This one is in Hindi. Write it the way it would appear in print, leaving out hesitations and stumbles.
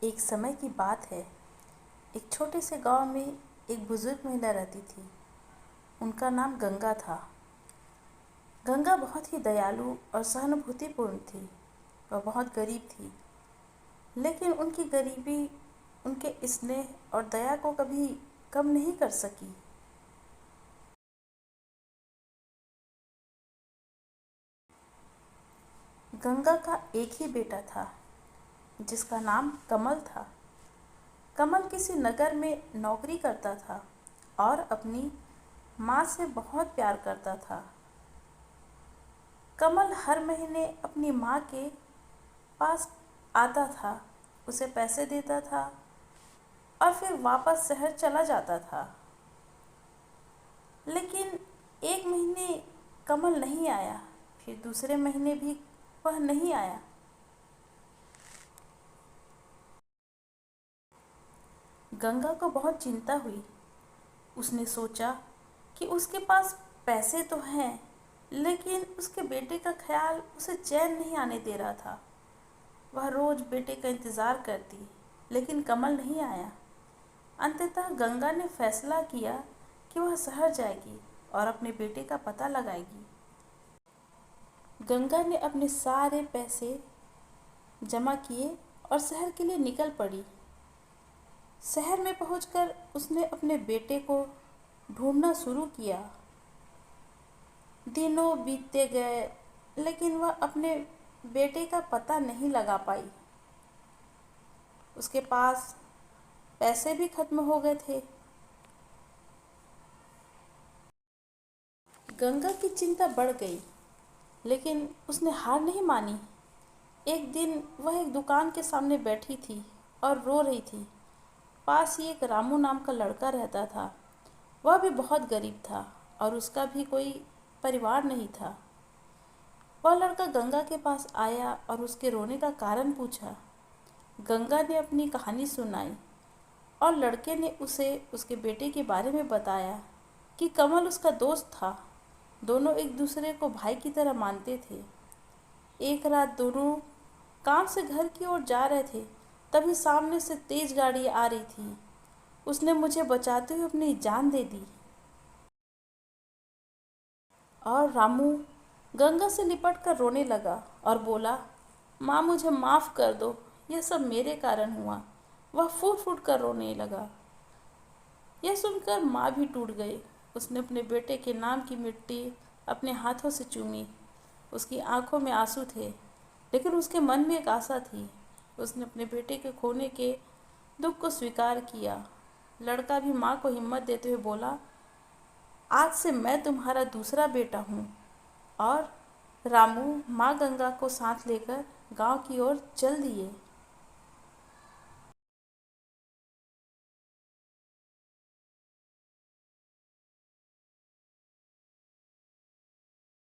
एक समय की बात है। एक छोटे से गांव में एक बुजुर्ग महिला रहती थी। उनका नाम गंगा था। गंगा बहुत ही दयालु और सहानुभूतिपूर्ण थी। वह बहुत गरीब थी, लेकिन उनकी गरीबी उनके स्नेह और दया को कभी कम नहीं कर सकी। गंगा का एक ही बेटा था, जिसका नाम कमल था। कमल किसी नगर में नौकरी करता था और अपनी माँ से बहुत प्यार करता था। कमल हर महीने अपनी माँ के पास आता था, उसे पैसे देता था और फिर वापस शहर चला जाता था। लेकिन एक महीने कमल नहीं आया, फिर दूसरे महीने भी वह नहीं आया। गंगा को बहुत चिंता हुई। उसने सोचा कि उसके पास पैसे तो हैं, लेकिन उसके बेटे का ख्याल उसे चैन नहीं आने दे रहा था। वह रोज बेटे का इंतज़ार करती, लेकिन कमल नहीं आया। अंततः गंगा ने फैसला किया कि वह शहर जाएगी और अपने बेटे का पता लगाएगी। गंगा ने अपने सारे पैसे जमा किए और शहर के लिए निकल पड़ी। शहर में पहुंचकर उसने अपने बेटे को ढूंढना शुरू किया। दिनों बीतते गए, लेकिन वह अपने बेटे का पता नहीं लगा पाई। उसके पास पैसे भी खत्म हो गए थे। गंगा की चिंता बढ़ गई, लेकिन उसने हार नहीं मानी। एक दिन वह एक दुकान के सामने बैठी थी और रो रही थी। पास ही एक रामू नाम का लड़का रहता था। वह भी बहुत गरीब था और उसका भी कोई परिवार नहीं था। वह लड़का गंगा के पास आया और उसके रोने का कारण पूछा। गंगा ने अपनी कहानी सुनाई और लड़के ने उसे उसके बेटे के बारे में बताया कि कमल उसका दोस्त था। दोनों एक दूसरे को भाई की तरह मानते थे। एक रात दोनों काम से घर की ओर जा रहे थे, तभी सामने से तेज गाड़ी आ रही थी। उसने मुझे बचाते हुए अपनी जान दे दी। और रामू गंगा से लिपट कर रोने लगा और बोला, माँ मुझे माफ़ कर दो, यह सब मेरे कारण हुआ। वह फूट फूट कर रोने लगा। यह सुनकर माँ भी टूट गई। उसने अपने बेटे के नाम की मिट्टी अपने हाथों से चूमी। उसकी आंखों में आंसू थे, लेकिन उसके मन में एक आशा थी। उसने अपने बेटे के खोने के दुख को स्वीकार किया। लड़का भी माँ को हिम्मत देते हुए बोला, आज से मैं तुम्हारा दूसरा बेटा हूँ। और रामू माँ गंगा को साथ लेकर गांव की ओर चल दिए।